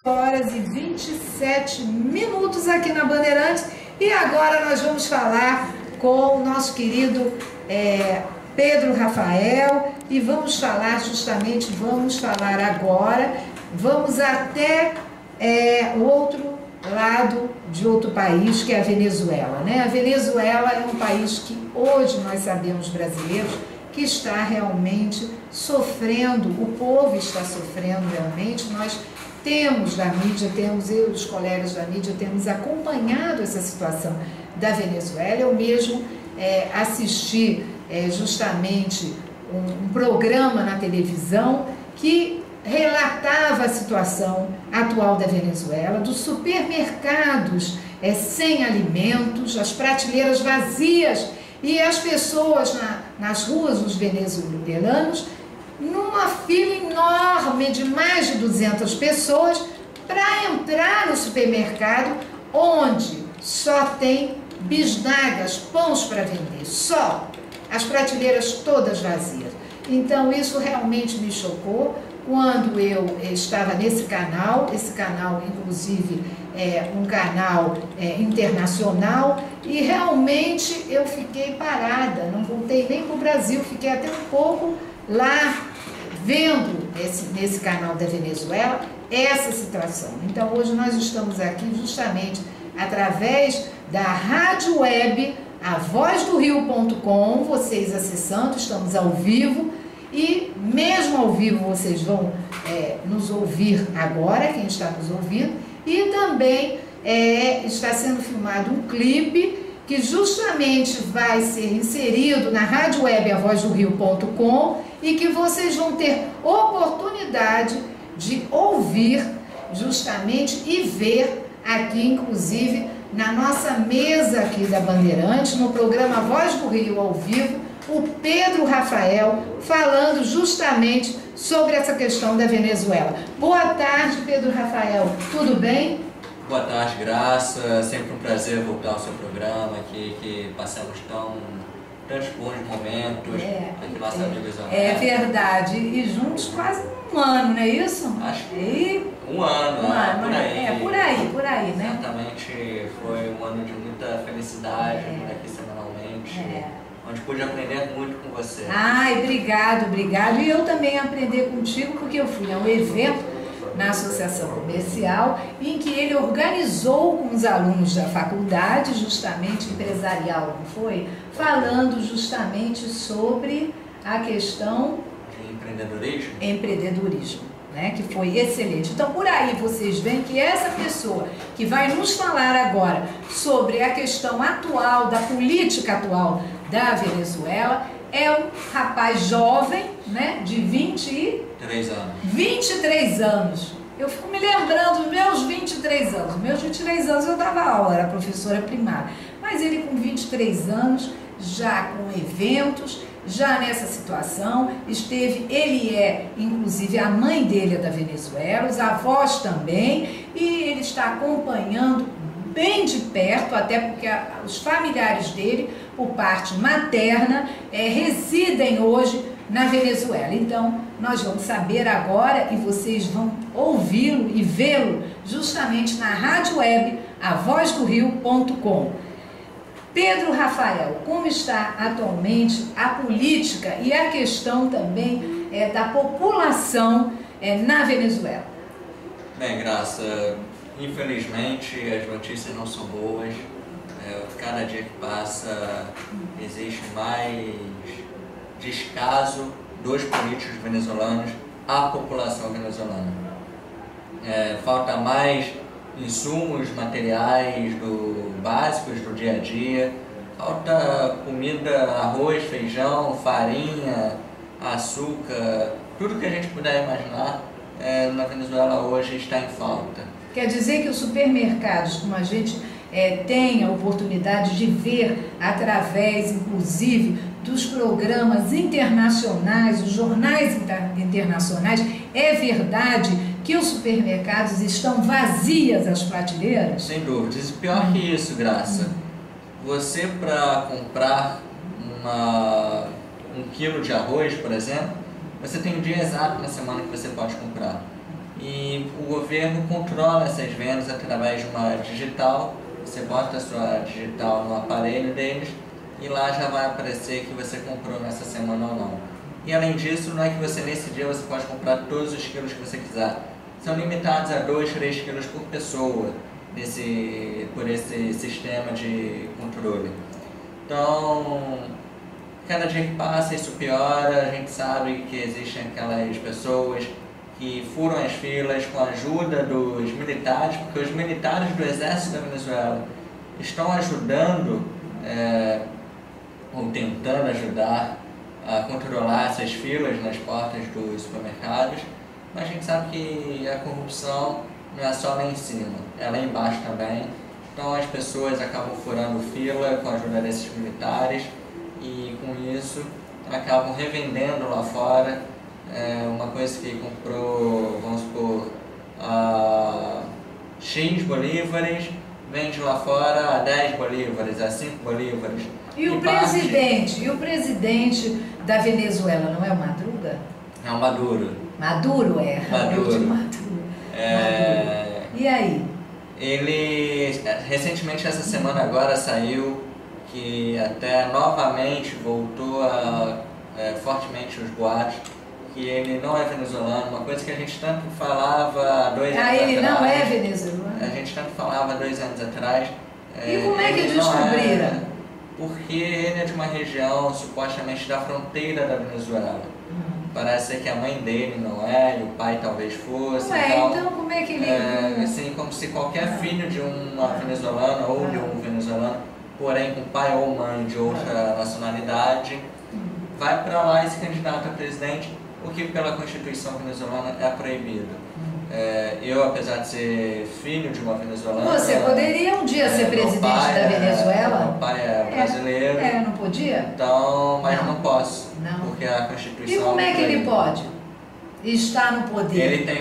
Horas e 27 minutos aqui na Bandeirantes, e agora nós vamos falar com o nosso querido Pedro Rafael, e vamos falar agora, vamos até o outro lado de outro país, que é a Venezuela, né? A Venezuela é um país que hoje nós sabemos, brasileiros, que está realmente sofrendo, o povo está sofrendo realmente. Nós temos da mídia, eu e os colegas da mídia, temos acompanhado essa situação da Venezuela. Eu mesmo assisti justamente um programa na televisão que relatava a situação atual da Venezuela, dos supermercados sem alimentos, as prateleiras vazias e as pessoas nas ruas, os venezuelanos, numa fila enorme de mais de 200 pessoas para entrar no supermercado, onde só tem bisnagas, pães para vender, só, as prateleiras todas vazias. Então isso realmente me chocou quando eu estava nesse canal. Esse canal inclusive é um canal internacional, e realmente eu fiquei parada, não voltei nem para o Brasil, fiquei até um pouco lá vendo nesse canal da Venezuela essa situação. Então hoje nós estamos aqui justamente através da rádio web avozdorio.com, vocês acessando, estamos ao vivo, e mesmo ao vivo vocês vão nos ouvir agora, quem está nos ouvindo, e também está sendo filmado um clipe que justamente vai ser inserido na rádio web avozdorio.com, e que vocês vão ter oportunidade de ouvir justamente e ver aqui, inclusive, na nossa mesa aqui da Bandeirantes, no programa Voz do Rio ao vivo, o Pedro Rafael falando justamente sobre essa questão da Venezuela. Boa tarde, Pedro Rafael, tudo bem? Boa tarde, Graça, sempre um prazer voltar ao seu programa aqui, que passamos tantos bons momentos aqui nossa amiga Isabel. É verdade, e juntos quase um ano, não é isso? Acho que um ano, por aí, né? Certamente foi um ano de muita felicidade, aqui semanalmente, onde pude aprender muito com você. Ai, obrigado. E eu também aprendi contigo, porque eu fui a um evento na Associação Comercial, em que ele organizou com os alunos da faculdade, justamente empresarial, não foi? Falando justamente sobre a questão de empreendedorismo, né? Que foi excelente. Então, por aí vocês veem que essa pessoa que vai nos falar agora sobre a questão atual, da política atual da Venezuela, é um rapaz jovem, né, de 23 anos. Eu fico me lembrando dos meus 23 anos. Meus 23 anos eu dava aula, era professora primária. Mas ele com 23 anos, já com eventos, já nessa situação, inclusive a mãe dele é da Venezuela, os avós também, e ele está acompanhando bem de perto, até porque os familiares dele, por parte materna, residem hoje na Venezuela. Então, nós vamos saber agora, e vocês vão ouvi-lo e vê-lo justamente na rádio web avozdorio.com. Pedro Rafael, como está atualmente a política e a questão também da população na Venezuela? Bem, Graça, infelizmente as notícias não são boas. Cada dia que passa existe mais descaso dos políticos venezuelanos à população venezuelana. Falta mais insumos materiais básicos do dia a dia, falta comida, arroz, feijão, farinha, açúcar, tudo que a gente puder imaginar na Venezuela hoje está em falta. Quer dizer que os supermercados, como a gente tem a oportunidade de ver através, inclusive, dos programas internacionais, dos jornais internacionais, é verdade que os supermercados estão vazias as prateleiras? Sem dúvidas. E pior que isso, Graça, você para comprar um quilo de arroz, por exemplo, você tem um dia exato na semana que você pode comprar. e o governo controla essas vendas através de uma digital. Você bota a sua digital no aparelho deles e lá já vai aparecer que você comprou nessa semana ou não. E além disso, não é que você nesse dia você pode comprar todos os quilos que você quiser. São limitados a 2, 3 quilos por pessoa por esse sistema de controle. Então, cada dia que passa isso piora. A gente sabe que existem aquelas pessoas que furam as filas com a ajuda dos militares, porque os militares do exército da Venezuela estão ajudando, ou tentando ajudar, a controlar essas filas nas portas dos supermercados, mas a gente sabe que a corrupção não é só lá em cima, é lá embaixo também. Então as pessoas acabam furando fila com a ajuda desses militares e com isso acabam revendendo lá fora uma coisa que comprou, vamos supor, a X bolívares, vende lá fora a 10 bolívares, a 5 bolívares. E o presidente da Venezuela não é o Madruga? É o Maduro. Maduro é. Maduro. E aí? Ele, recentemente, essa semana agora, saiu que até novamente voltou fortemente os boatos que ele não é venezuelano, uma coisa que a gente tanto falava há 2 anos atrás. Ele não é venezuelano? A gente tanto falava há 2 anos atrás. E como é que descobriram? Porque ele é de uma região supostamente da fronteira da Venezuela. Parece que a mãe dele não é, e o pai talvez fosse. Então como é que ele... assim, como se qualquer filho de uma venezuelana ou de um venezuelano, porém com pai ou mãe de outra nacionalidade, vai para lá e se candidata a presidente, o que pela Constituição venezuelana é proibido. Eu, apesar de ser filho de uma venezuelana... Você poderia um dia ser presidente da Venezuela? Meu pai é brasileiro. Não podia? Então, mas não posso, não. porque a Constituição... E como é que ele pode estar no poder? Ele tem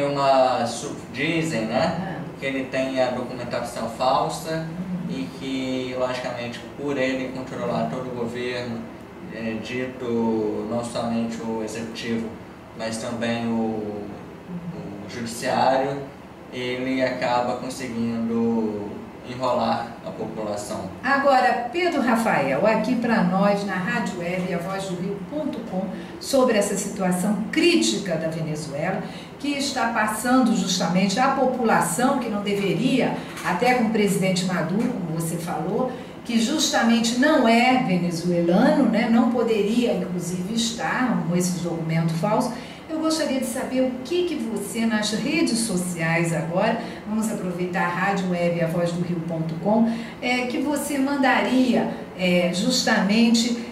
dizem, né, que ele tem a documentação falsa e que, logicamente, por ele controlar todo o governo, dito não somente o executivo, mas também o judiciário, ele acaba conseguindo enrolar a população. Agora, Pedro Rafael, aqui para nós na Rádio Web, avozdorio.com, sobre essa situação crítica da Venezuela, que está passando justamente a população, que não deveria, até com o presidente Maduro, como você falou, que justamente não é venezuelano, né? Não poderia, inclusive, estar com esses documentos falsos. Eu gostaria de saber o que você, nas redes sociais agora, vamos aproveitar a Rádio Web, avozdorio.com, que você mandaria justamente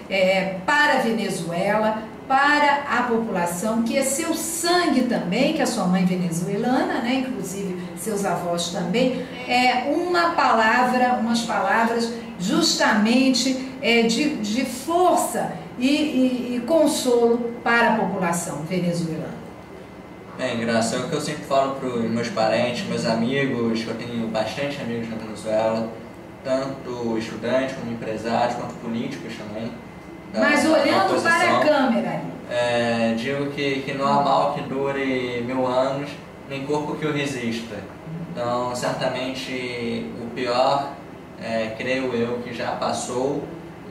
para a Venezuela, para a população, que é seu sangue também, que a sua mãe venezuelana, né, inclusive seus avós também, umas palavras justamente de força e consolo para a população venezuelana. Bem, Graça, é o que eu sempre falo para os meus parentes, meus amigos, que eu tenho bastante amigos na Venezuela, tanto estudantes como empresários, quanto políticos também. Mas olhando para a câmera. Digo que não há mal que dure 1000 anos, nem corpo que o resista. Então, certamente, o pior, creio eu, que já passou,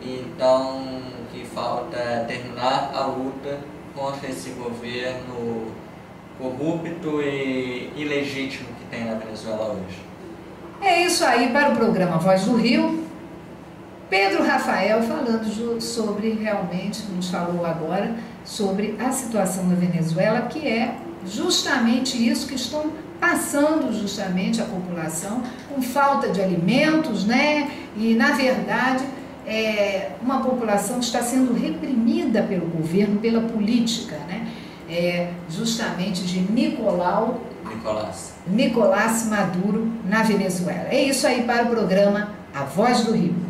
então o que falta é terminar a luta contra esse governo corrupto e ilegítimo que tem na Venezuela hoje. É isso aí para o programa Voz do Rio. Pedro Rafael falando sobre, realmente, nos falou agora, sobre a situação da Venezuela, que é justamente isso que estão passando justamente a população, com falta de alimentos, né? E, na verdade, uma população que está sendo reprimida pelo governo, pela política, né? Justamente de Nicolás Maduro na Venezuela. É isso aí para o programa A Voz do Rio.